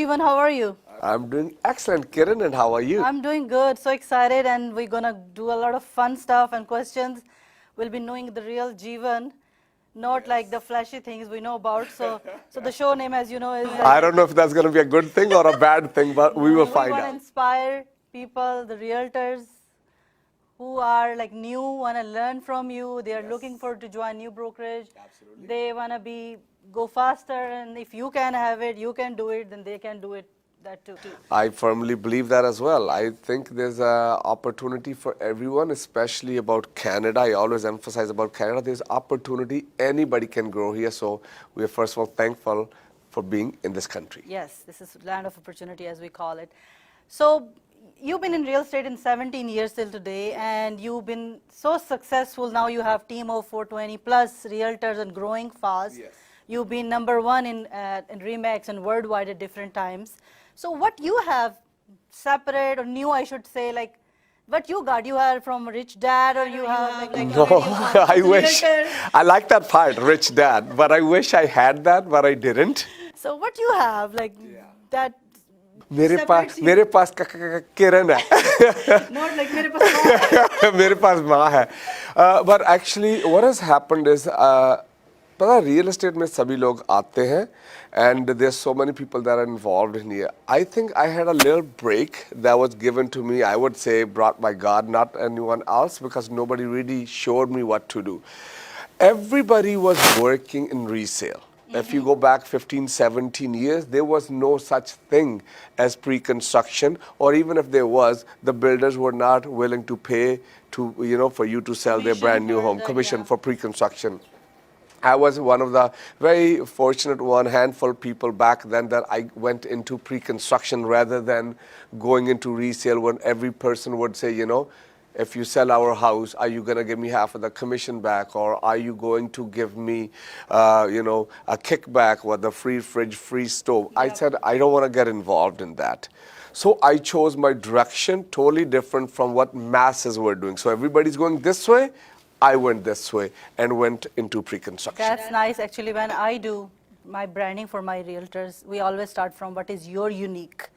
Jeevan, how are you? I'm doing excellent, Kiran, and how are you? I'm doing good, so excited, and we're gonna do a lot of fun stuff and questions. We'll be knowing the real Jeevan, not like the flashy things we know about. So the show name, as you know, is I don't know if that's going to be a good thing or a bad thing, but we will we find want to out. inspire people, the realtors who are like new, want to learn from you. They are looking for to join new brokerage. Absolutely. They want to go faster, and if you can have it, you can do it, then they can do it. That too. I firmly believe that as well. I think there's an opportunity for everyone, especially about Canada. I always emphasize about Canada. There's opportunity. Anybody can grow here. So we are first of all thankful for being in this country. Yes, this is land of opportunity, as we call it. So you've been in real estate in 17 years till today, and you've been so successful. Now you have team of 420 plus realtors and growing fast. Yes. You've been #1 in Remax and worldwide at different times. So what you have separate or new, I should say, like what you got? You are from rich dad, or you have like No, I wish. I like that part, rich dad, but I wish I had that, but I didn't. So what you have like that? मेरे पास किरण है. Not like मेरे पास माँ है. मेरे पास माँ है. But actually, what has happened is, पता real estate में सभी लोग आते हैं, and there's so many people that are involved in here. I think I had a little break that was given to me, I would say, brought by God, not anyone else, because nobody really showed me what to do. Everybody was working in resale. If you go back 15, 17 years, there was no such thing as pre-construction, or even if there was, the builders were not willing to pay to, for you to sell their brand new home, commission for pre-construction. I was one of the very fortunate handful of people back then that I went into pre-construction rather than going into resale, when every person would say, if you sell our house, are you going to give me half of the commission back, or are you going to give me, a kickback with the free fridge, free stove? I said, I don't want to get involved in that. So I chose my direction totally different from what masses were doing. So everybody's going this way. I went this way and went into pre-construction. That's nice. Actually, when I do my branding for my realtors, we always start from what is your unique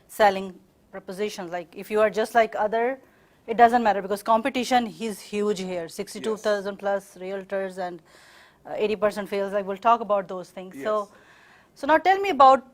selling propositions. Like if you are just like other, it doesn't matter, because competition is huge here. 62,000 plus realtors and 80% fails. Like we'll talk about those things. Yes. So now tell me about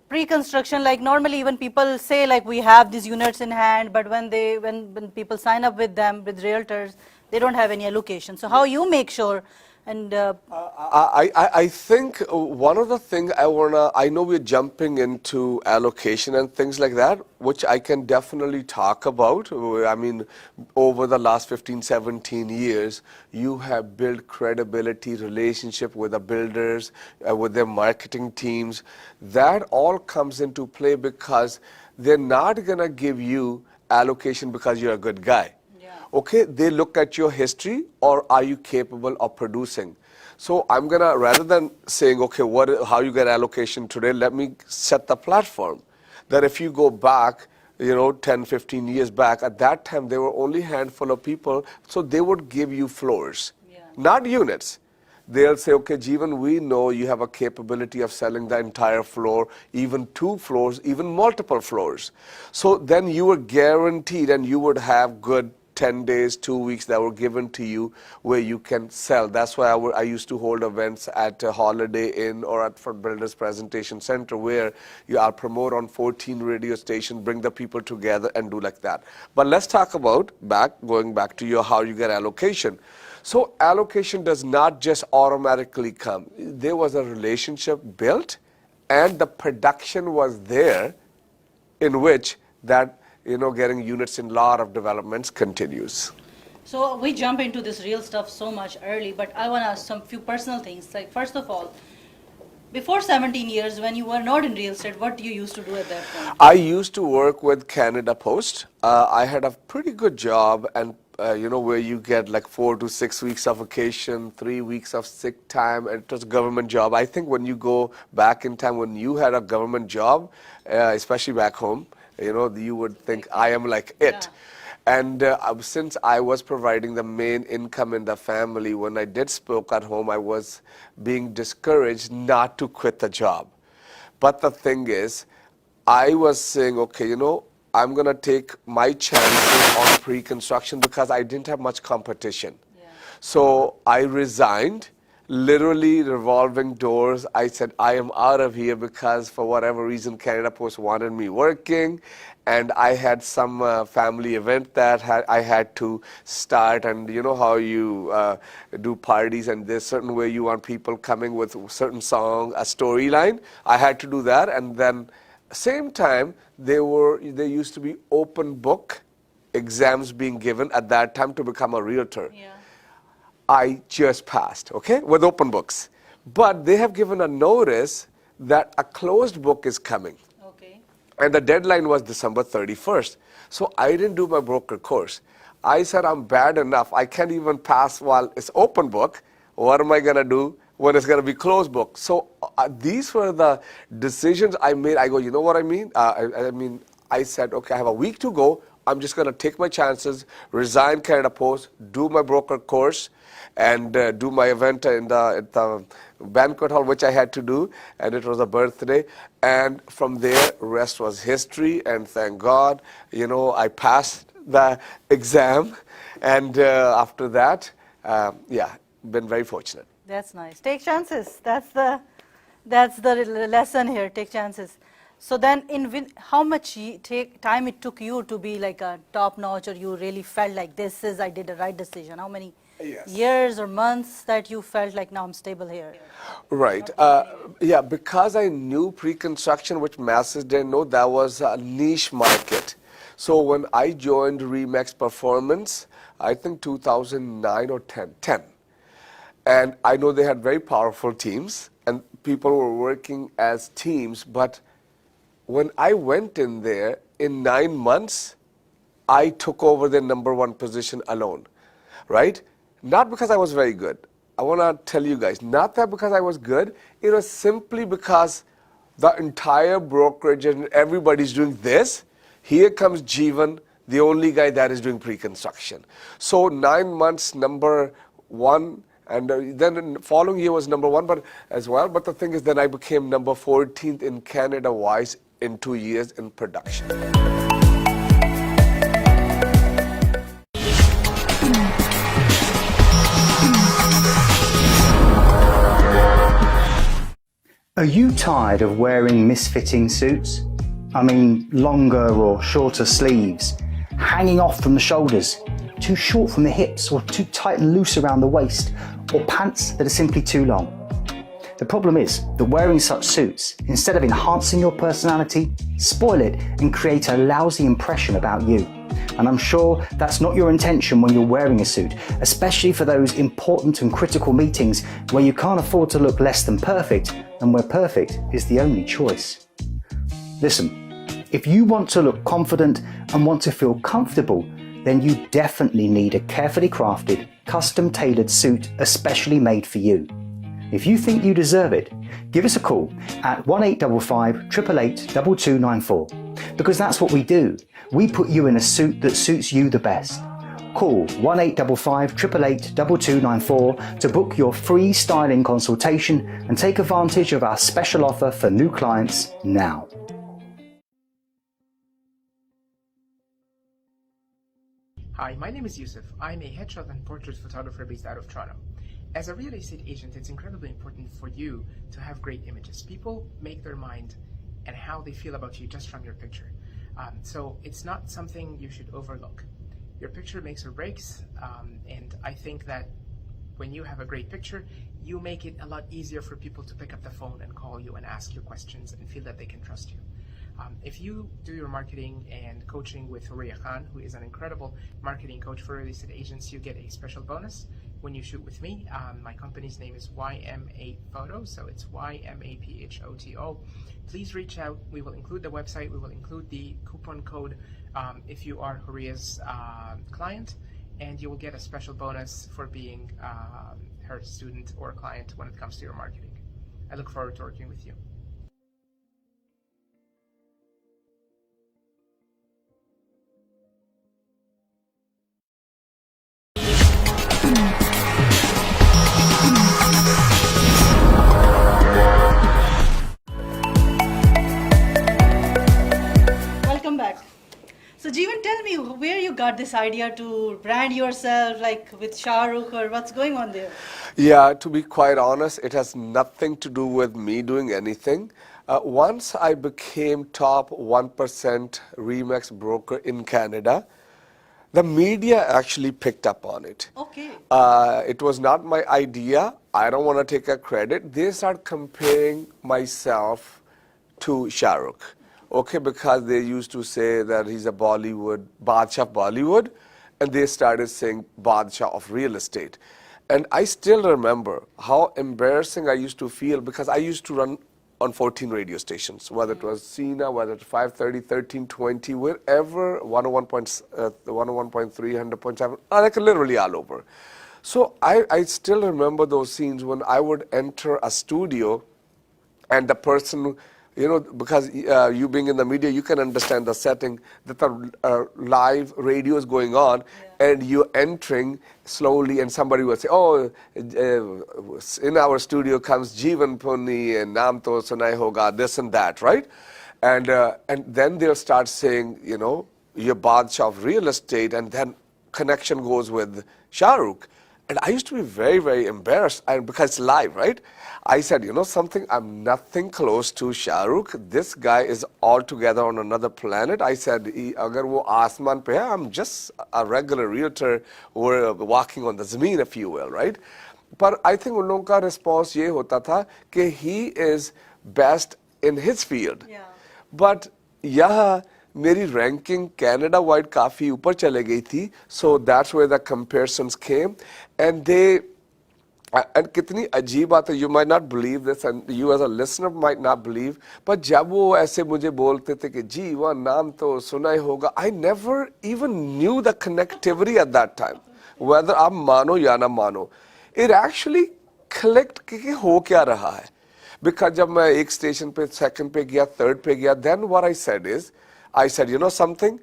pre-construction. Like normally when people say like we have these units in hand, but when people sign up with them, with realtors, they don't have any allocation. So how you make sure? And I think one of the things I know we're jumping into allocation and things like that, which I can definitely talk about. I mean, over the last 15, 17 years, you have built credibility, relationship with the builders, with their marketing teams. That all comes into play because they're not going to give you allocation because you're a good guy. Okay, they look at your history, or are you capable of producing? So I'm gonna, rather than saying, okay, how you get allocation today, let me set the platform. That if you go back, 10, 15 years back, at that time, there were only a handful of people, so they would give you floors, not units. They'll say, okay, Jeevan, we know you have a capability of selling the entire floor, even 2 floors, even multiple floors. So then you were guaranteed, and you would have good 10 days, 2 weeks that were given to you where you can sell. That's why I used to hold events at a Holiday Inn or at for Builders Presentation Center, where I'll promote on 14 radio stations, bring the people together and do like that. But let's talk about going back to how you get allocation. So allocation does not just automatically come. There was a relationship built, and the production was there, in which that getting units in a lot of developments continues. so we jump into this real stuff so much early, but I want to ask some few personal things. Like first of all, before 17 years, when you were not in real estate, what you used to do at that point? I used to work with Canada Post. I had a pretty good job, and where you get like 4 to 6 weeks of vacation, 3 weeks of sick time, and it was a government job. I think when you go back in time, when you had a government job, especially back home, you would think I am like it. And since I was providing the main income in the family, when I did spoke at home, I was being discouraged not to quit the job. But the thing is, I was saying, okay, I'm going to take my chances on pre-construction because I didn't have much competition. Yeah. So I resigned, literally revolving doors. I said, I am out of here because for whatever reason, Canada Post wanted me working. And I had some family event that I had to start. And you know how you do parties and there's certain way you want people coming with a certain song, a storyline. I had to do that. And then same time, there used to be open book exams being given at that time to become a realtor. Yeah. I just passed, okay, with open books. But they have given a notice that a closed book is coming. Okay. And the deadline was December 31st. So I didn't do my broker course. I said, I'm bad enough. I can't even pass while it's open book. What am I going to do when it's going to be closed book? So these were the decisions I made. I go, you know what I mean? I said, okay, I have a week to go. I'm just going to take my chances, resign Canada Post, do my broker course, and do my event in the banquet hall, which I had to do, and it was a birthday. And from there, rest was history, and thank God, I passed the exam. And after that, been very fortunate. That's nice. Take chances. That's the lesson here. Take chances. So then, how much time it took you to be like a top notch, or you really felt like I did the right decision? How many years or months that you felt like now I'm stable here? Right. Because I knew pre-construction, which masses didn't know, that was a niche market. So when I joined Remax Performance, I think 2009 or 10. And I know they had very powerful teams, and people were working as teams, but when I went in there, in 9 months, I took over the #1 position alone, right? Not because I was very good. I want to tell you guys, not that because I was good, it was simply because the entire brokerage and everybody's doing this. Here comes Jeevan, the only guy that is doing pre-construction. So 9 months, #1, and then the following year was #1 but as well. But the thing is, then I became number 14th in Canada-wise in 2 years in production. Are you tired of wearing misfitting suits? I mean, longer or shorter sleeves, hanging off from the shoulders, too short from the hips, or too tight and loose around the waist, or pants that are simply too long. The problem is that wearing such suits, instead of enhancing your personality, spoil it and create a lousy impression about you. And I'm sure that's not your intention when you're wearing a suit, especially for those important and critical meetings where you can't afford to look less than perfect and where perfect is the only choice. Listen, if you want to look confident and want to feel comfortable, then you definitely need a carefully crafted, custom-tailored suit especially made for you. If you think you deserve it, give us a call at 1855 888 2294, because that's what we do. We put you in a suit that suits you the best. Call 1855 888 2294 to book your free styling consultation and take advantage of our special offer for new clients now. Hi, my name is Yusuf. I'm a headshot and portrait photographer based out of Toronto. As a real estate agent, it's incredibly important for you to have great images. People make their mind and how they feel about you just from your picture. So it's not something you should overlook. Your picture makes or breaks, and I think that when you have a great picture, you make it a lot easier for people to pick up the phone and call you and ask you questions and feel that they can trust you. If you do your marketing and coaching with Horia Khan, who is an incredible marketing coach for real estate agents, you get a special bonus when you shoot with me. My company's name is YMA Photo, so it's YMAPHOTO. Please reach out. We will include the website. We will include the coupon code if you are Horia's client, and you will get a special bonus for being her student or client when it comes to your marketing. I look forward to working with you. So Jeevan, tell me where you got this idea to brand yourself like with Shah Rukh, or what's going on there? Yeah, to be quite honest, it has nothing to do with me doing anything. Once I became top 1% Remax broker in Canada, the media actually picked up on it. Okay. It was not my idea. I don't want to take a credit. They start comparing myself to Shah Rukh. Okay, because they used to say that he's a Bollywood, Badshah of Bollywood, and they started saying Badshah of real estate. And I still remember how embarrassing I used to feel, because I used to run on 14 radio stations, whether it was Sina, whether it's 530, 1320, wherever, 101.3, 100.7, like literally all over. So I still remember those scenes when I would enter a studio and the person, you know, because you being in the media, you can understand the setting, that the live radio is going on, and you're entering slowly, and somebody will say, oh, in our studio comes Jeevan, Punni, and Naam to sunai hoga, this and that, right? And then they'll start saying, you know, you're Badshah of real estate, and then connection goes with Shah Rukh. And I used to be very, very embarrassed, and because it's live, right? I said, you know something, I'm nothing close to Shah Rukh. This guy is altogether on another planet. I said, agar wo aasman pe hai, I'm just a regular realtor or walking on the zameen, if you will, right? But I think उन लोगों का response ये होता था कि he is best in his field. Yeah. But यहाँ मेरी ranking Canada wide काफी ऊपर चले गई थी, so that's where the comparisons came, and they, and कितनी अजीब बात है, you might not believe this and you as a listener might not believe, but जब वो ऐसे मुझे बोलते थे कि जीवन नाम तो सुना ही होगा, I never even knew the connectivity at that time, whether आप मानो या ना मानो, it actually clicked कि हो क्या रहा है, because जब मैं एक स्टेशन पे, सेकंड पे गया, थर्ड पे गया, then what I said is, I said, you know something,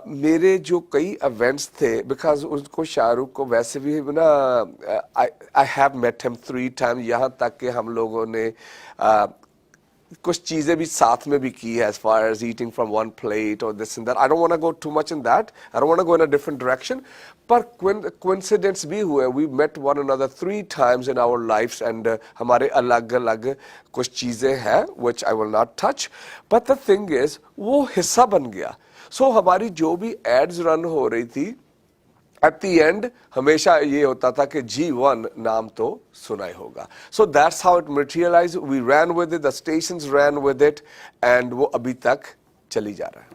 मेरे जो कई events थे, because उसको शाहरुख को वैसे भी ना, I have met him 3 times, यहाँ तक कि हम लोगों ने कुछ चीजें भी साथ में भी की है, as far as eating from one plate or this and that. I don't want to go too much in that. I don't want to go in a different direction. But coincidence भी हुए, we met one another 3 times in our lives, and हमारे अलग-अलग कुछ चीजें हैं, which I will not touch. But the thing is, वो हिस्सा बन गया. So हमारी जो भी ads run हो रही थी, at the end, हमेशा ये होता था कि G1 नाम तो सुना ही होगा. So that's how it materialized. We ran with it, the stations ran with it, and वो अभी तक चली जा रहा है.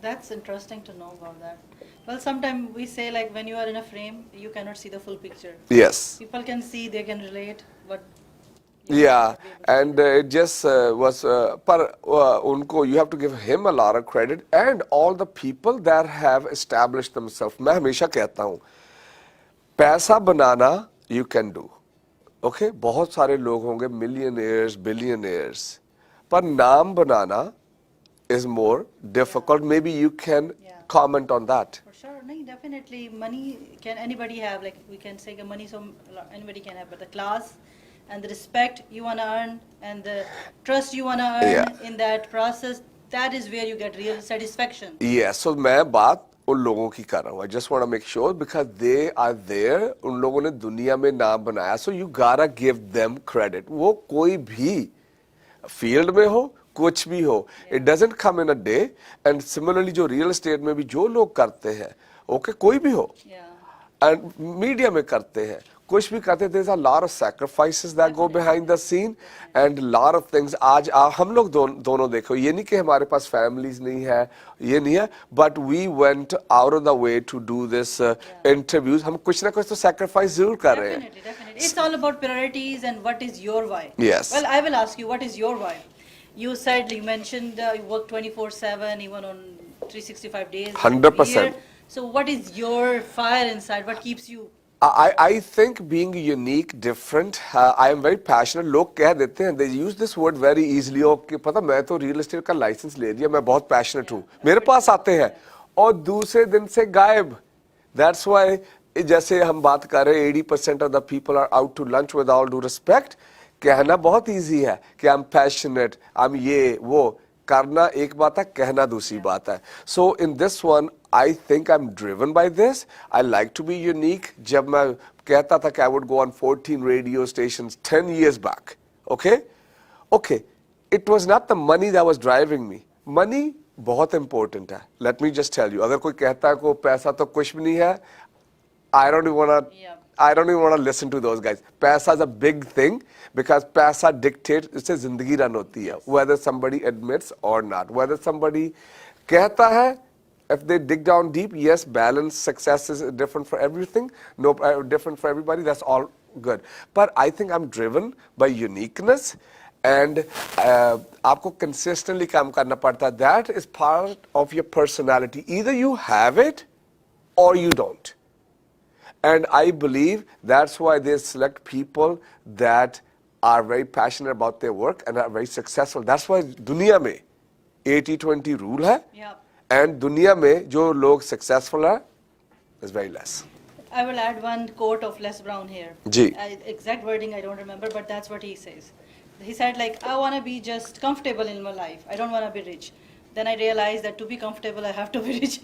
That's interesting to know about that. Well, sometimes we say like when you are in a frame, you cannot see the full picture. Yes. People can see, they can relate, but Yeah, and it just was, पर उनको, you have to give him a lot of credit, and all the people that have established themselves. मैं हमेशा कहता हूँ, पैसा बनाना you can do, okay? बहुत सारे लोग होंगे millionaires, billionaires, पर नाम बनाना is more difficult. Maybe you can comment on that. for sure, no, definitely money can anybody have. Like we can say money, so anybody can have, but the class and the respect you want to earn and the trust you want to earn in that process, that is where you get real satisfaction. Yes, so मैं बात उन लोगों की कर रहा हूँ. I just want to make sure because they are there. उन लोगों ने दुनिया में नाम बनाया. So you gotta give them credit. वो कोई भी field में हो, कुछ भी हो. It doesn't come in a day. And similarly जो real estate में भी जो लोग करते हैं, okay, कोई भी हो. And media में करते हैं. कुछ भी करते, there's a lot of sacrifices that go behind the scene and a lot of things. आज हम लोग दोनों देखो, ये नहीं कि हमारे पास families नहीं है, ये नहीं है, but we went out of the way to do this interviews. हम कुछ ना कुछ तो sacrifice जरूर कर रहे हैं. Definitely. It's all about priorities and what is your why. Yes. Well, I will ask you, what is your why? You said, you mentioned you work 24/7, even on 365 days. 100%. So what is your fire inside? What keeps you? I think being unique, different, I am very passionate. लोग कह देते हैं, they use this word very easily. Okay, पता मैं तो real estate का license ले लिया, मैं बहुत passionate हूँ. मेरे पास आते हैं और दूसरे दिन से गायब. That's why जैसे हम बात कर रहे हैं, 80% of the people are out to lunch, with all due respect. कहना बहुत easy है कि I'm passionate, I'm ये वो. करना एक बात है, कहना दूसरी बात है. So in this one, I think I'm driven by this. I like to be unique. जब मैं कहता था कि I would go on 14 radio stations 10 years back. Okay? Okay. It was not the money that was driving me. Money बहुत important है. Let me just tell you. अगर कोई कहता है को पैसा तो कुछ भी नहीं है, I don't even want to listen to those guys. पैसा is a big thing because पैसा dictates, इससे जिंदगी रन होती है. Whether somebody admits or not. Whether somebody कहता है, if they dig down deep, yes, balance, success is different for everything. No, different for everybody. That's all good. But I think I'm driven by uniqueness. And आपको consistently काम करना पड़ता है. That is part of your personality. Either you have it or you don't. And I believe that's why they select people that are very passionate about their work and are very successful. That's why दुनिया में 80-20 rule है. And दुनिया में जो लोग successful है is very less. I will add one quote of Les Brown here. Ji. Exact wording I don't remember, but that's what he says. He said like, I want to be just comfortable in my life. I don't want to be rich. Then I realized that to be comfortable, I have to be rich.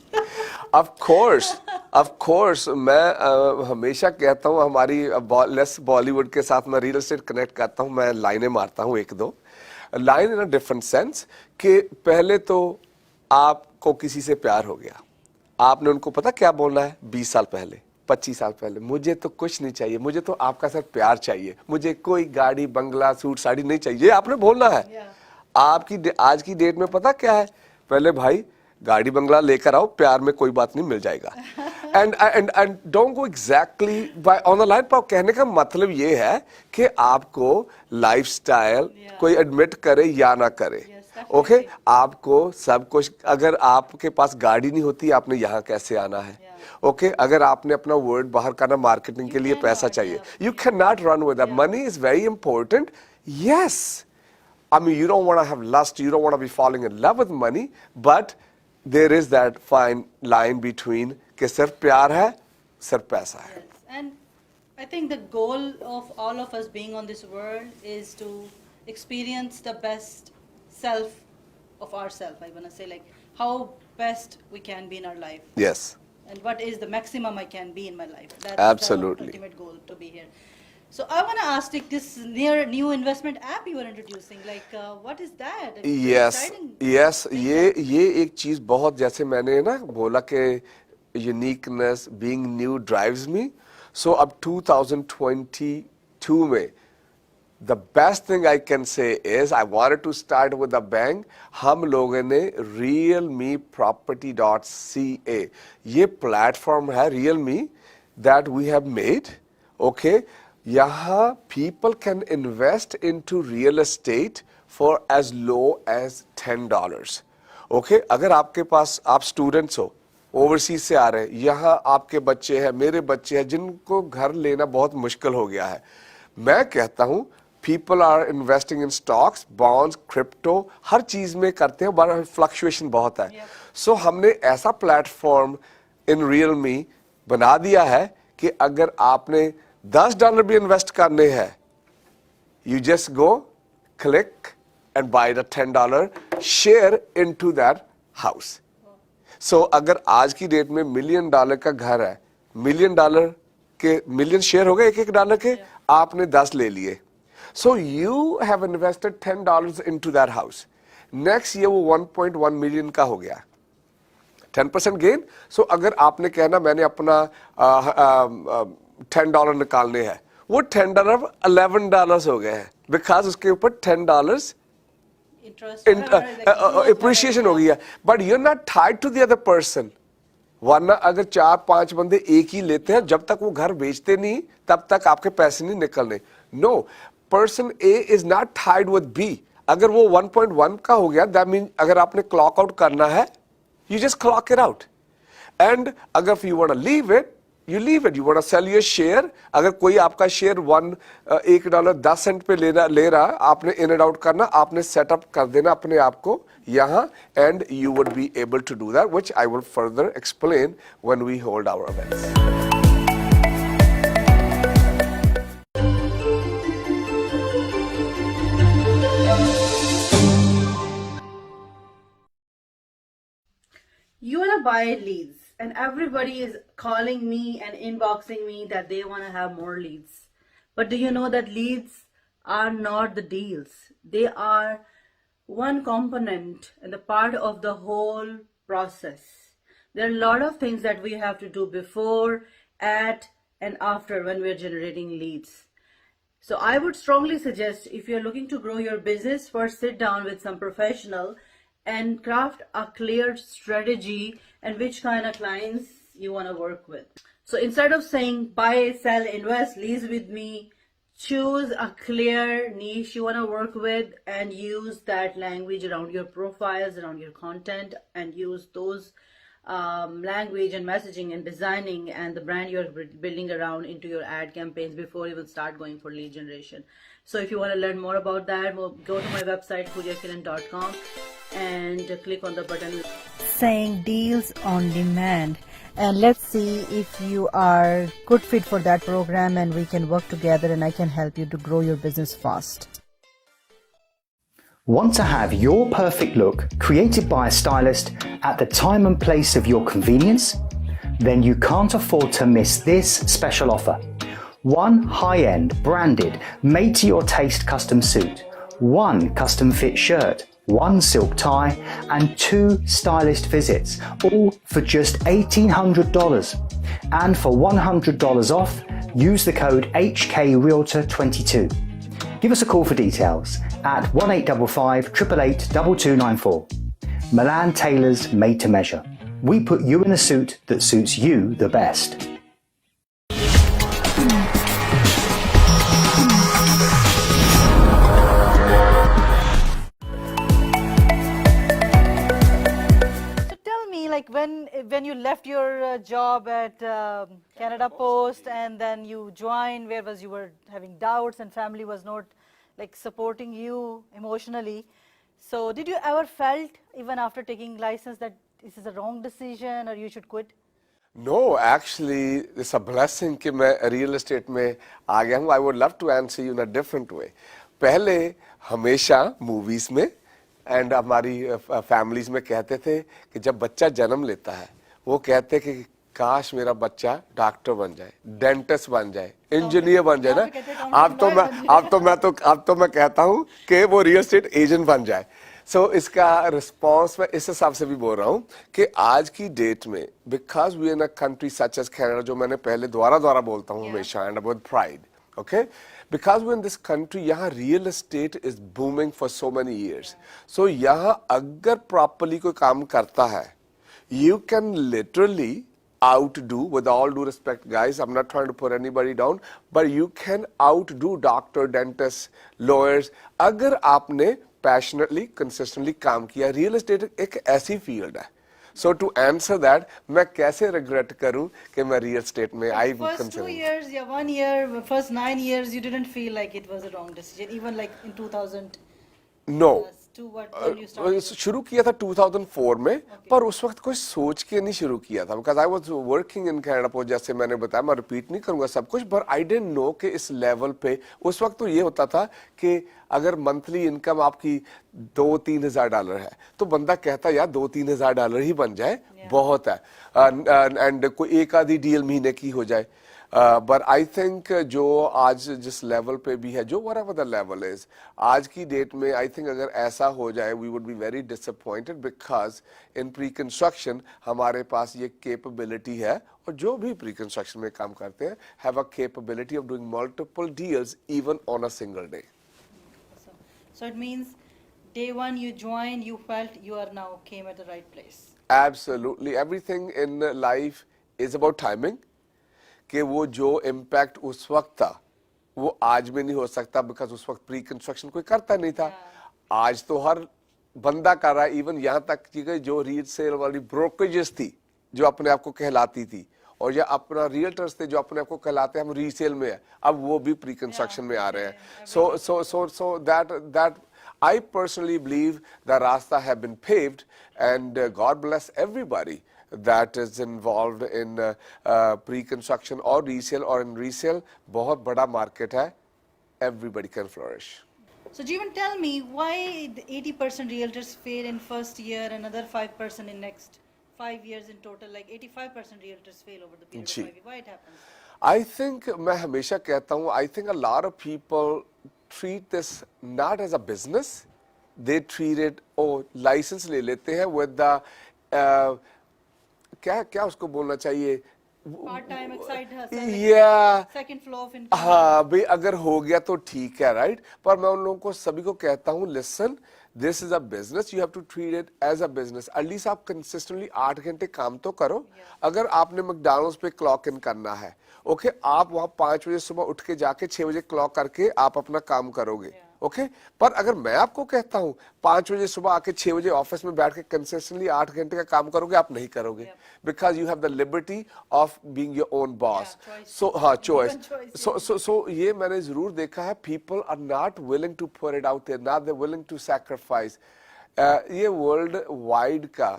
Of course. मैं हमेशा कहता हूँ हमारी less Bollywood के साथ मैं real estate connect करता हूँ. मैं लाइनें मारता हूँ एक दो line in a different sense कि पहले तो आपको किसी से प्यार हो गया. आपने उनको पता क्या बोलना है 20 साल पहले 25 साल पहले, मुझे तो कुछ नहीं चाहिए, मुझे तो आपका सिर्फ प्यार चाहिए, मुझे कोई गाड़ी बंगला सूट साड़ी नहीं चाहिए. आपने बोलना है. आपकी आज की डेट में पता क्या है, पहले भाई गाड़ी बंगला लेकर आओ, प्यार में कोई बात नहीं, मिल जाएगा. And don't go exactly by on the line. पर कहने का मतलब ये है कि आपको लाइफस्टाइल कोई एडमिट करे या ना करे. ओके आपको सब कुछ, अगर आपके पास गाड़ी नहीं होती आपने यहाँ कैसे आना है. ओके अगर आपने अपना वर्ड बाहर करना, मार्केटिंग के लिए पैसा चाहिए. You can not run with that. Money is very important. Yes, I mean, you don't want to have lust, you don't want to be falling in love with money, but there is that fine line between कि सिर्फ प्यार है, सिर्फ पैसा है. Yes. And I think the goal of all of us being on this world is to experience the best self of ourselves. I want to say like how best we can be in our life. Yes. And what is the maximum I can be in my life. That's Absolutely. the ultimate goal to be here. So I want to ask like this new investment app you are introducing, like what is that? Yes, ये एक चीज बहुत, जैसे मैंने ना बोला कि uniqueness, being new drives me. So अब 2022 में the best thing I can say is I wanted to start with a bang. हम लोगों ने realmeproperty.ca ये प्लेटफॉर्म है Realme that we have made. Okay. यहाँ people can invest into real estate for as low as $10. Okay? अगर आपके पास आप students हो, ओवरसीज से आ रहे हैं, यहाँ आपके बच्चे हैं, मेरे बच्चे हैं, जिनको घर लेना बहुत मुश्किल हो गया है, मैं कहता हूँ people are investing in stocks, bonds, crypto, हर चीज में करते हैं, बड़ा फ्लक्चुएशन बहुत है. So हमने ऐसा प्लेटफॉर्म इन Realme बना दिया है कि अगर आपने $10 भी इन्वेस्ट करने हैं, you just go, click and buy the $10 share into that house. So अगर आज की डेट में $1 million का घर है, $1 million के मिलियन शेयर हो गए $1 के, आपने 10 ले लिए. So you have invested $10 into that house. Next year वो 1.1 million का हो गया. 10% गेन. So अगर आपने कहना मैंने अपना $10 निकालने हैं, वो $10 $11 हो गए हैं, बिकॉज उसके ऊपर $10 appreciation हो गया. But you're not tied to the other person. वरना अगर 4-5 बंदे एक ही लेते हैं, जब तक वो घर बेचते नहीं तब तक आपके पैसे नहीं निकलने. No, person A is not tied with B. अगर वो 1.1 का हो गया, that means अगर आपने clock out करना है, you just clock it out. And अगर if you want to leave it, you leave it. You want to sell your share. अगर कोई आपका शेयर $1 पे ले रहा, आपने in and out करना, आपने सेटअप कर देना अपने आप को यहाँ, and you would be able to do that, which I will further explain when we hold our events. You want to buy leads, and everybody is calling me and inboxing me that they want to have more leads. But do you know that leads are not the deals? They are one component and the part of the whole process. There are a lot of things that we have to do before, at, and after when we're generating leads. So I would strongly suggest, if you're looking to grow your business, first sit down with some professional and craft a clear strategy and which kind of clients you want to work with. So instead of saying buy, sell, invest, lease with me, choose a clear niche you want to work with and use that language around your profiles, around your content, and use those language and messaging and designing and the brand you're building around into your ad campaigns before you will start going for lead generation. So if you want to learn more about that, go to my website poojakiran.com and click on the button saying deals on demand, and let's see if you are good fit for that program, and we can work together and I can help you to grow your business fast. Want to have your perfect look created by a stylist at the time and place of your convenience? Then you can't afford to miss this special offer. One high-end, branded, made-to-your-taste custom suit, one custom-fit shirt, one silk tie, and 2 stylist visits, all for just $1,800. And for $100 off, use the code HKRealtor22. Give us a call for details at 1855 888 2294. Milan Tailors Made to Measure. We put you in a suit that suits you the best. So tell me, like when you left your job at Canada Post and then you joined, where you were having doubts and family was not like supporting you emotionally. So did you ever felt even after taking license that this is a wrong decision or you should quit? No, actually, it's a blessing कि मैं real estate में आ गया हूँ. I would love to answer you in a different way. पहले हमेशा movies में and हमारी families में कहते थे कि जब बच्चा जन्म लेता है, वो कहते कि काश मेरा बच्चा डॉक्टर बन जाए, डेंटिस्ट बन जाए, इंजीनियर बन जाए ना. अब तो मैं कहता हूँ कि वो रियल एस्टेट एजेंट बन जाए. सो इसका रिस्पॉन्स मैं इस हिसाब से भी बोल रहा हूँ कि आज की डेट में because we in a country such as Canada, जो मैंने पहले दोबारा बोलता हूँ हमेशा and with pride, okay, because we in this country यहाँ real estate is booming for so many years. So यहाँ अगर प्रॉपरली कोई काम करता है, you can literally outdo, with all due respect guys, I'm not trying to put anybody down, but you can outdo doctor, dentists, lawyers अगर आपने passionately, consistently काम किया. रियल एस्टेट एक ऐसी फील्ड है. So to answer that, मैं कैसे regret करूं कि मैं रियल एस्टेट में I First 2 years, yeah, 1 year, first 9 years, you didn't feel like it was a wrong decision, even like in 2000. No. When you started? शुरू किया था 2004 में, पर उस वक्त कोई सोच के नहीं शुरू किया था. Because I was working in Canada post, जैसे मैंने बताया, मैं रिपीट नहीं करूंगा सब कुछ, पर आई डेंट नो कि इस लेवल पे उस वक्त तो ये होता था कि अगर मंथली इनकम आपकी $2-3 है तो बंदा कहता यार $2-3 ही बन जाए, बहुत है, एंड कोई एक आधी डील महीने की हो जाए. बट आई थिंक जो आज जिस लेवल पे भी है, जो whatever the level is, आज की डेट में आई थिंक अगर ऐसा हो जाए, we would be very disappointed, because in pre construction हमारे पास ये कैपेबिलिटी है, और जो भी प्री कंस्ट्रक्शन में काम करते हैं have a capability of doing multiple deals even on a single day. So it means day one you joined, you felt you are now came at the right place. Absolutely. Everything in life is about timing. कि वो जो impact उस वक्त था वो आज में नहीं हो सकता, बिकॉज उस वक्त प्री कंस्ट्रक्शन कोई करता नहीं था. आज तो हर बंदा कर रहा है. इवन यहाँ तक कि जो रीसेल वाली ब्रोकरेजेस थी जो अपने आप को कहलाती थी, और या अपना रियल्टर्स थे जो अपने आप को कहलाते हैं हम रीसेल में है, अब वो भी प्री कंस्ट्रक्शन में आ रहे हैं. So that I personally believe the rasta have been paved, and God bless everybody that is involved in pre-construction or resale, or in resale. बहुत बड़ा market है. Everybody can flourish. So Jeevan, tell me why the 80% realtors fail in first year, another 5% in next 5 years in total, like 85% realtors fail over the period of ji. 5 years. Why it happens? I think मैं हमेशा कहता हूँ I think a lot of people treat this not as a business. They treat it license ले लेते हैं with the क्या क्या उसको बोलना चाहिए Part time, side hustle, yeah. second flow of income. हाँ भाई अगर हो गया तो ठीक है राइट पर मैं उन लोगों को सभी को कहता हूँ listen this is a business you have to treat it as a business at least आप कंसिस्टेंटली 8 घंटे काम तो करो अगर आपने मैकडॉनल्ड्स पे क्लॉक इन करना है ओके आप वहां 5 बजे सुबह उठ के जाके 6 बजे क्लॉक करके आप अपना काम करोगे ओके पर अगर मैं आपको कहता हूं 5 बजे सुबह आके 6 बजे ऑफिस में बैठ के कंसिस्टेंटली 8 घंटे का काम करोगे आप नहीं करोगे because you have the liberty of being your own boss so हाँ चॉइस सो ये मैंने जरूर देखा है people are not willing to put it out there not they willing to sacrifice ये वर्ल्ड वाइड का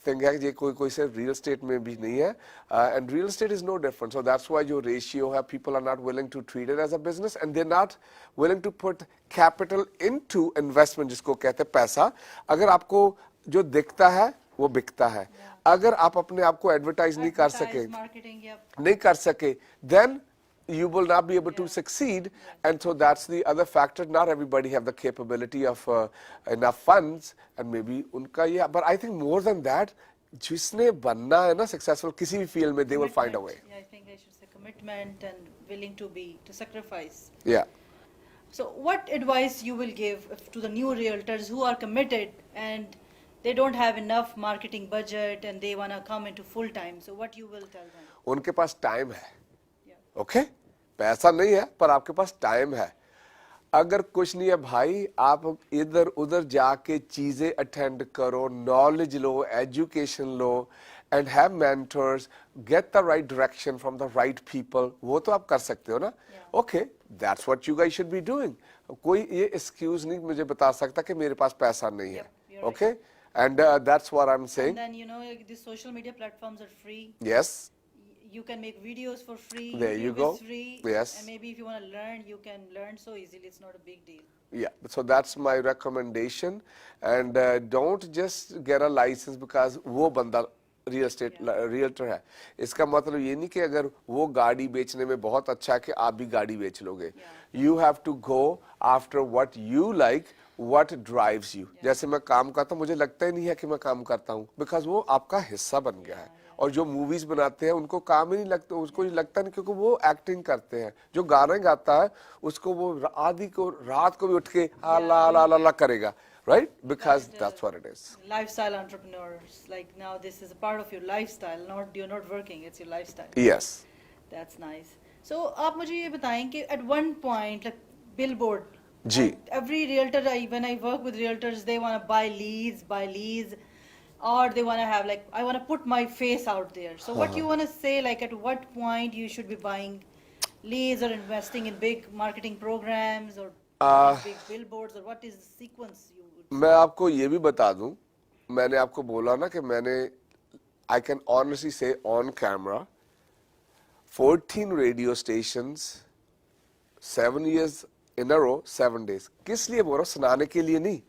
थिंग है ये कोई सिर्फ रियल एस्टेट में भी नहीं है and real estate is no different so that's why जो रेशियो है people are not willing to treat it as a business and they are not willing to put capital into investment जिसको कहते हैं पैसा अगर आपको जो दिखता है वो बिकता है अगर आप अपने आप को एडवर्टाइज नहीं कर सके नहीं कर सके then you will not be able to succeed and so that's the other factor not everybody have the capability of enough funds and maybe unka yeah but I think more than that जिसने बनना है ना successful किसी भी field में they will find a way yeah, I think I should say commitment and willing to sacrifice yeah so what advice you will give to the new realtors who are committed and they don't have enough marketing budget and they want to come into full time so what you will tell them उनके पास time है okay पैसा नहीं है पर आपके पास time है अगर कुछ नहीं है भाई आप इधर उधर जाके चीजें अटेंड करो knowledge low education low and have mentors get the right direction from the right people वो तो आप कर सकते हो ना okay that's what you guys should be doing कोई ये एक्सक्यूज नहीं मुझे बता सकता कि मेरे पास पैसा नहीं है okay and that's what I am saying and then you know the social media platforms are free yes you can make videos for free There you YouTube go. is free Yes. and maybe if you want to learn you can learn so easily it's not a big deal yeah so that's my recommendation and don't just get a license because वो बंदा real estate realtor है इसका मतलब ये नहीं कि अगर वो गाड़ी बेचने में बहुत अच्छा है कि आप भी गाड़ी बेच लोगे you have to go after what you like what drives you जैसे मैं काम करता हूँ मुझे लगता ही नहीं है कि मैं काम करता हूँ बिकॉज वो आपका हिस्सा बन गया है और जो मूवीज बनाते हैं उनको काम ही नहीं लगता उसको लगता नहीं क्योंकि वो एक्टिंग करते हैं जो गाना गाता है उसको वो आदि को रात को भी उठ के ला ला ला ला करेगा right because that's what it is lifestyle entrepreneurs like now this is a part of your lifestyle not you're not working it's your lifestyle yes that's nice so आप मुझे ये बताएं कि at one point like billboard ji every realtor when I work with realtors they want to buy leads or they want to have like I want to put my face out there so what you want to say like at what point you should be buying leads or investing in big marketing programs or big billboards or what is the sequence you would मैं आपको ये भी बता दूं मैंने आपको बोला ना कि मैंने I can honestly say on camera 14 radio stations 7 years in a row 7 days किस लिए बोल रहा हूँ सुनाने के लिए नहीं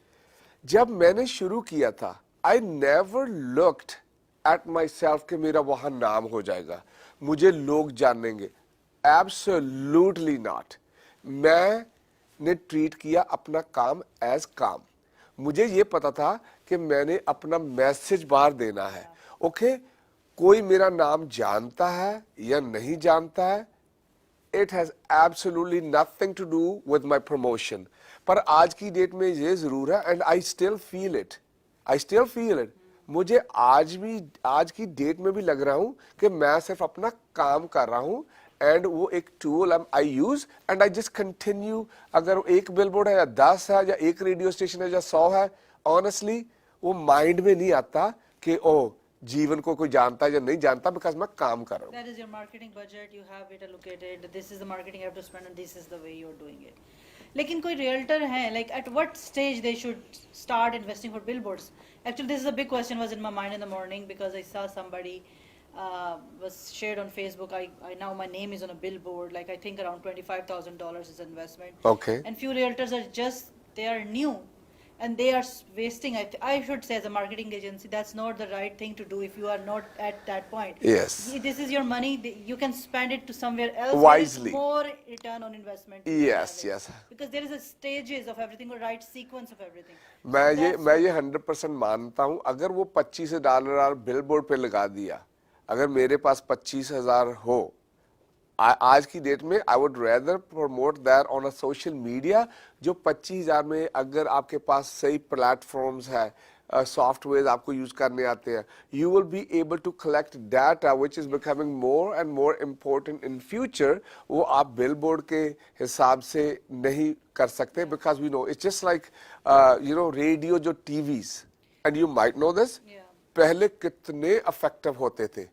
जब मैंने शुरू किया था I never looked at myself कि मेरा वहां नाम हो जाएगा मुझे लोग जानेंगे absolutely not मैंने ट्रीट किया अपना काम एज काम मुझे ये पता था कि मैंने अपना मैसेज बाहर देना है ओके कोई मेरा नाम जानता है या नहीं जानता है it has absolutely nothing to do with my promotion पर आज की डेट में ये जरूर है and I still feel it मुझे आज की डेट में भी लग रहा हूं कि मैं सिर्फ अपना काम कर रहा हूं एंड वो एक tool I use and I just continue अगर एक बिलबोर्ड है या 10 है या एक रेडियो स्टेशन है या 100 है ऑनेस्टली वो माइंड में नहीं आता कि ओ जीवन को कोई जानता है या नहीं जानता बिकॉज मैं काम कर रहा हूँ that is your marketing budget you have it allocated this is the marketing you have to spend and this is the way you're doing it लेकिन कोई realtor है like at what stage they should start investing for billboards actually this is a big question was in my mind in the morning because I saw somebody was shared on Facebook I now my name is on a billboard like I think around $25,000 is investment okay and few realtors are just they are new and they are wasting. I should say, as a marketing agency, that's not the right thing to do if you are not at that point. Yes. This is your money. You can spend it to somewhere else. Wisely. There is more return on investment. Yes, yes. Because there is a stages of everything, or right sequence of everything. मैं ये 100% मानता हूँ. अगर वो $25 billboard पे लगा दिया, अगर मेरे पास 25,000 हो, आज की डेट में I would rather promote that on a social media. जो 25,000 में अगर आपके पास सही प्लेटफॉर्म्स है, सॉफ्टवेयर आपको यूज करने आते हैं, you will be able to collect data which is becoming more and more important in future. वो आप बिलबोर्ड के हिसाब से नहीं कर सकते, because we know it's just like radio, जो TVs, and you might know this, पहले कितने इफेक्टिव होते थे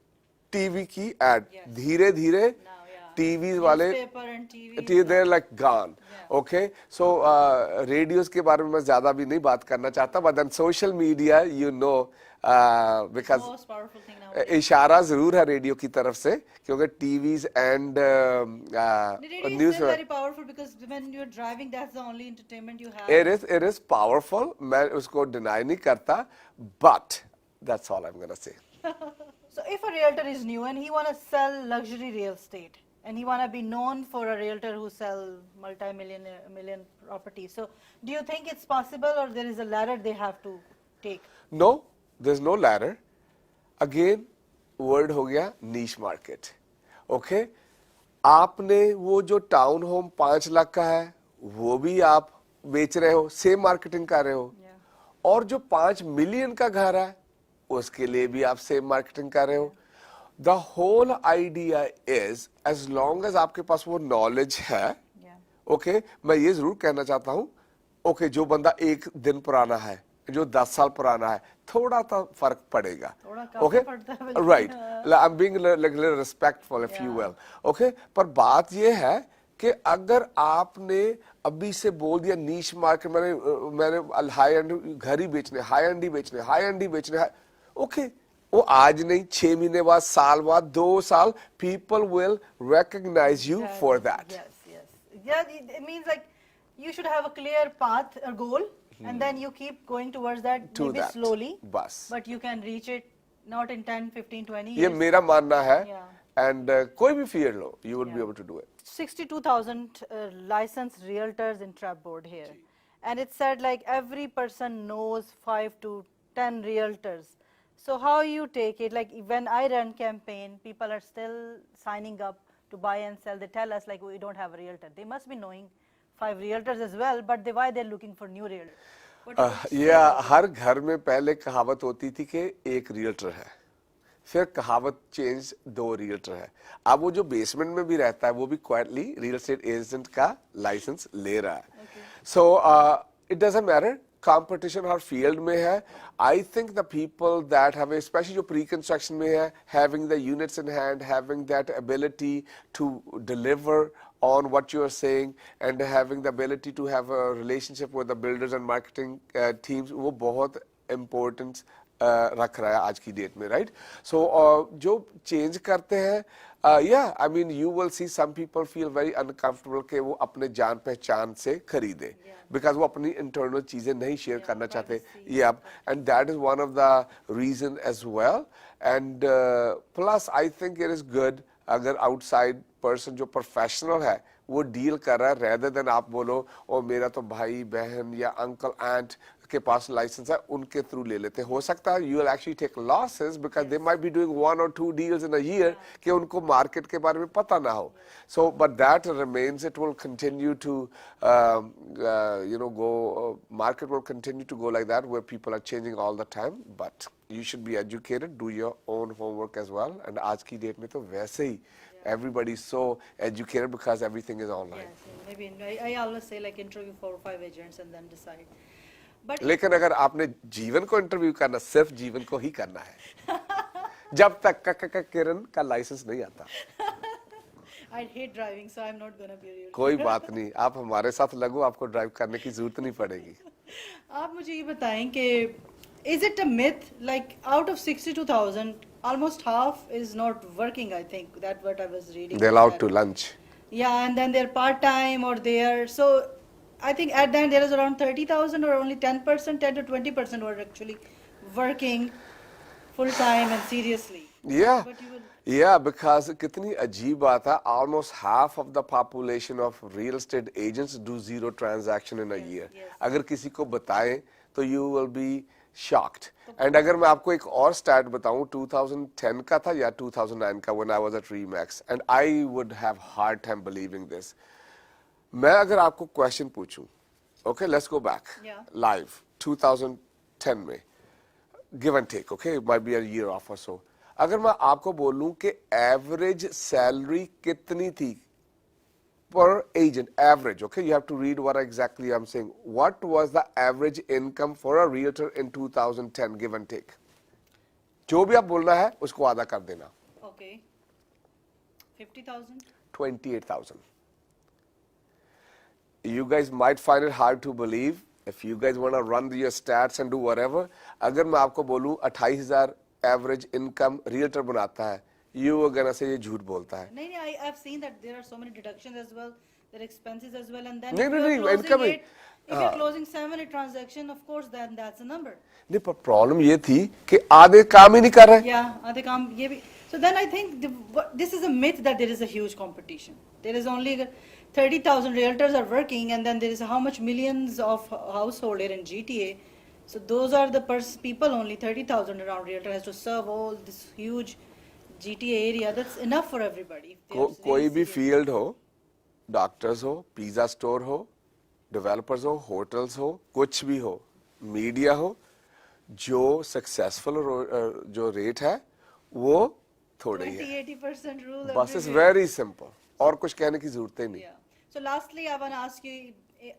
टीवी की एड. धीरे धीरे टीवी वाले they're like gone. Okay, so radios के बारे में मैं ज्यादा भी नहीं बात करना चाहता, but then social media, because most powerful thing now. इशारा जरूर है रेडियो की तरफ से, क्योंकि TVs and news. Very powerful, because when you're driving, that's the only entertainment you have. It is powerful. मैं उसको deny नहीं करता, but that's all I'm gonna say. So if a realtor is new and he want to sell luxury real estate, and he want to be known for a realtor who sell million properties, so do you think it's possible, or there is a ladder they have to take? No, there's no ladder. Again, word हो गया niche market. Okay, आपने वो जो town home 5 lakh का है, वो भी आप बेच रहे हो, सेम मार्केटिंग कर रहे हो. और जो 5 मिलियन का घर है, उसके लिए भी आप सेम मार्केटिंग कर रहे हो. The whole idea is, as long as आपके पास वो knowledge है, okay, मैं ये जरूर कहना चाहता हूँ, okay, जो बंदा 1 दिन पुराना है, जो 10 साल पुराना है, थोड़ा तो फर्क पड़ेगा. Okay, right. I'm being like a little respectful, if you will. Okay, पर बात ये है कि अगर आपने अभी से बोल दिया नीश मार्केट, मैंने हाई एंड घर ही बेचने, हाई एंड ही बेचने, okay, वो आज नहीं, 6 महीने बाद, साल बाद, 2 साल, people will recognize you for that. Yes. Yeah, it means like you should have a clear path, a goal, and then you keep going towards that, maybe slowly, but you can reach it not in 10, 15, 20 years. ये मेरा मानना है, and कोई भी field low, you would be able to do it. 62,000 licensed realtors in Trapboard here, and it said like every person knows 5 to 10 realtors. So how you take it? Like when I run campaign, people are still signing up to buy and sell. They tell us like we don't have a realtor. They must be knowing 5 realtors as well, but why they're looking for new realtors? हर घर में पहले कहावत होती थी कि एक realtor है, फिर कहावत चेंज 2 realtor है. अब वो जो बेसमेंट में भी रहता है, वो भी quietly real estate agent का लाइसेंस ले रहा है. So it doesn't matter. Competition her field में है. I think the people that have, especially जो pre-construction में है, having the units in hand, having that ability to deliver on what you are saying, and having the ability to have a relationship with the builders and marketing teams, वो बहुत importance रख रहा है आज की date में, right? So जो change करते हैं, I mean you will see some people feel very uncomfortable कि वो अपने जान पहचान से खरीदे, because वो अपनी internal चीजें नहीं share करना चाहते. And that is one of the reason as well. And plus I think it is good अगर outside person जो professional है वो डील कर रहा है, rather than आप बोलो ओ मेरा तो भाई बहन या अंकल आंट के पास लाइसेंस है, उनके थ्रू ले लेते हैं. हो सकता है you will actually take losses because they might be doing 1 or 2 deals in a year कि उनको मार्केट के बारे में पता ना हो. So but that remains, it will continue to go, market will continue to go like that, where people are changing all the time, but you should be educated, do your own homework as well. And आज की date में तो वैसे ही everybody is so educated because everything is online. Maybe I always say like interview 4 or 5 agents and then decide. But लेकिन अगर आपने जीवन को इंटरव्यू करना, सिर्फ जीवन को ही करना है, जब तक किरण का लाइसेंस नहीं आता. I hate driving, so I'm not gonna be a realtor. कोई बात नहीं, आप हमारे साथ लगो, आपको ड्राइव करने की जरूरत नहीं पड़ेगी. आप मुझे ये बताएं कि is it a myth, like out of 62,000, almost half is not working, I think. That's what I was reading. They're allowed to lunch. Yeah, and then they're part-time or they're, so I think at the end there is around 30,000 or only 10%, 10 to 20% who are actually working full time and seriously. Yeah, But you will, yeah, because कितनी अजीब बात है, almost half of the population of real estate agents do zero transaction in a year. yes. अगर किसी को बताएं तो you will be shocked. And अगर मैं आपको एक और stat बताऊं, 2010 का था या 2009 का, when I was at Remax, and I would have hard time believing this. मैं अगर आपको क्वेश्चन पूछूं, okay, let's go back, Yeah. live, 2010 में, give and take, okay, it might be a year off or so. अगर मैं आपको बोलूं कि एवरेज सैलरी कितनी थी per agent, average, okay, you have to read what exactly I'm saying. What was the average income for a realtor in 2010, give and take? जो भी आप बोलना है उसको आधा कर देना. okay, 50,000. 28,000. You guys might find it hard to believe. If you guys want to run your stats and do whatever, अगर मैं आपको बोलूं 28,000 average income realtor बनाता है, you are gonna say ये झूठ बोलता है. No, I've seen that there are so many deductions as well, there are expenses as well, and then No, if no, you're no, closing income- it, if you're closing 7 transaction, of course, then that's a number. नहीं, पर problem ये थी कि आधे काम ही नहीं कर रहे. Yeah, आधे काम ये भी. So then I think this is a myth that there is a huge competition. There is only 30,000 realtors are working, and then there is how much millions of household here in GTA. So those are the people only 30,000 around realtor has to serve all this huge GTA area. That's enough for everybody. If they are कोई भी serious. Field हो, doctors हो, pizza store हो, developers हो, hotels हो, कुछ भी हो, मीडिया हो, जो सक्सेसफुल जो रेट है वो थोड़ा ही है. 20-80% rule. बस इज everywhere. वेरी सिंपल, और कुछ कहने की जरूरत ही नहीं. Yeah. So lastly, I want to ask you,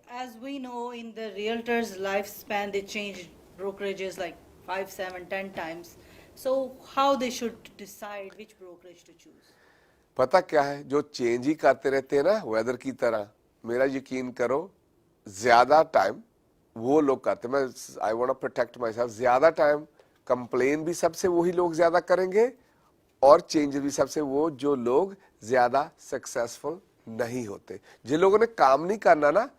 as we know, in the realtors' lifespan, they change brokerages like 5, 7, 10 times. So how they should decide which brokerage to choose? पता क्या है, जो चेंज ही करते रहते हैं ना वेदर की तरह, मेरा यकीन करो ज्यादा टाइम वो लोग करते हैं. मैं I want to protect myself. ज्यादा टाइम कंप्लेन भी सबसे वही लोग ज्यादा करेंगे और चेंज भी सबसे वो जो लोग ज्यादा सक्सेसफुल नहीं होते. जिन लोगों ने काम नहीं करना ना,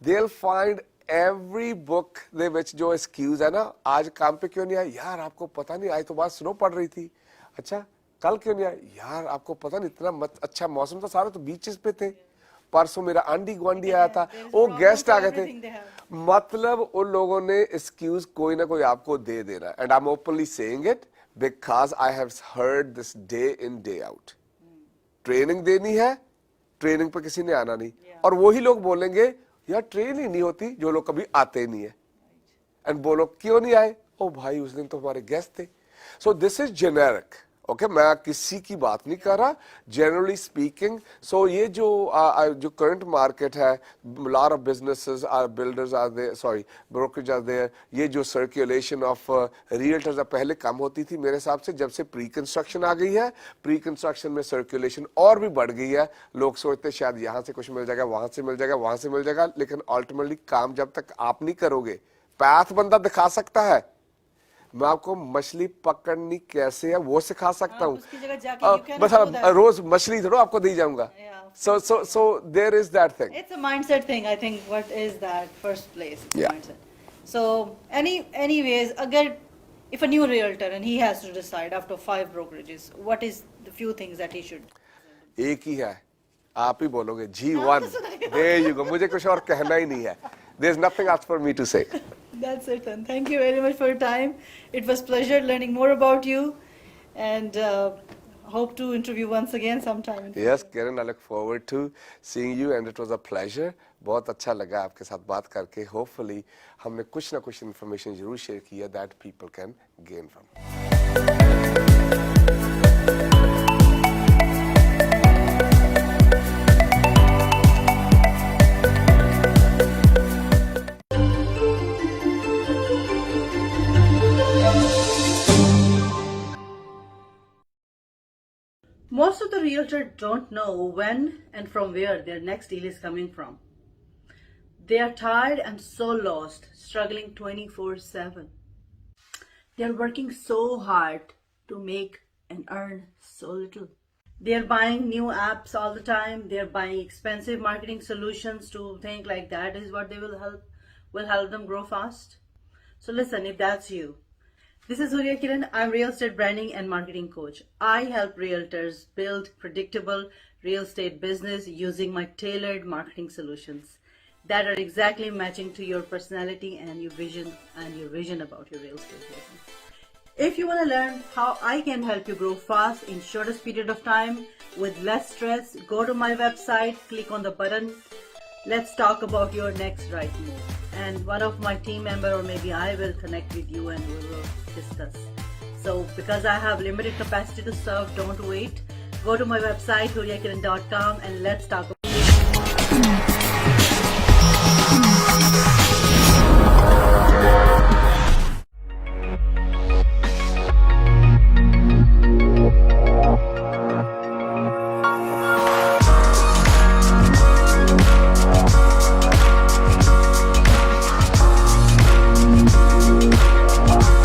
they will find every book they which जो एक्सक्यूज है ना, आज काम पे क्यों नहीं आया यार, आपको पता नहीं आज तो बात स्नो पड़ रही थी. अच्छा कल क्यों नहीं आया यार, आपको पता नहीं इतना अच्छा मौसम था, सारे तो बीचेस पे थे. परसों मेरा आंटी गुआंढी आया था, वो गेस्ट आ गए थे. मतलब उन लोगों ने एक्सक्यूज कोई ना कोई आपको दे देना. And I am openly saying it because I have heard this day in day out. Training देनी है, ट्रेनिंग पे किसी ने आना नहीं, और वही लोग बोलेंगे यार ट्रेनिंग नहीं होती जो लोग कभी आते नहीं है. एंड बोलो क्यों नहीं आए, ओ भाई उस दिन तो हमारे गेस्ट थे. So this is generic, okay, मैं किसी की बात नहीं कर रहा, जनरली स्पीकिंग. सो ये जो जो करंट मार्केट है, lot of businesses are builders are there, sorry brokerage are there. ये जो सर्कुलेशन ऑफ रियल्टर्स पहले कम होती थी मेरे हिसाब से, जब से प्री कंस्ट्रक्शन आ गई है, प्री कंस्ट्रक्शन में सर्कुलेशन और भी बढ़ गई है. लोग सोचते शायद यहाँ से कुछ मिल जाएगा, वहां से मिल जाएगा, वहां से मिल जाएगा, लेकिन अल्टीमेटली काम जब तक आप नहीं करोगे, पैथ बंदा दिखा सकता है, मैं आपको मछली पकड़नी कैसे है वो सिखा सकता हूँ. बस रोज मछली थोड़ा आपको दे जाऊंगा. So there is that thing. It's a mindset thing, I think. What is that first place? Yeah. Mindset. So anyways, if a new realtor and he has to decide after 5 brokerages, what is the few things that he should? एक ही है, आप ही बोलोगे Jeevan. There you go. मुझे कुछ और कहना ही नहीं है. There's nothing else for me to say. That's it then. Thank you very much for your time. It was pleasure learning more about you, and hope to interview once again sometime. Yes, Kiran, I look forward to seeing you, and it was a pleasure. बहुत अच्छा लगा आपके साथ बात करके. Hopefully, हमने कुछ ना कुछ information जरूर share किया that people can gain from. Most of the realtors don't know when and from where their next deal is coming from. They are tired and so lost, struggling 24/7. They are working so hard to make and earn so little. They're buying new apps all the time. They're buying expensive marketing solutions to think like that is what they will help them grow fast. So listen, if that's you, this is Surya Kiran. I'm real estate branding and marketing coach. I help realtors build predictable real estate business using my tailored marketing solutions that are exactly matching to your personality and your vision about your real estate business. If you want to learn how I can help you grow fast in shortest period of time with less stress, go to my website, click on the button. Let's talk about your next right move. And one of my team member or maybe I will connect with you and we will discuss. So because I have limited capacity to serve, don't wait. Go to my website, suryakiran.com, and let's talk about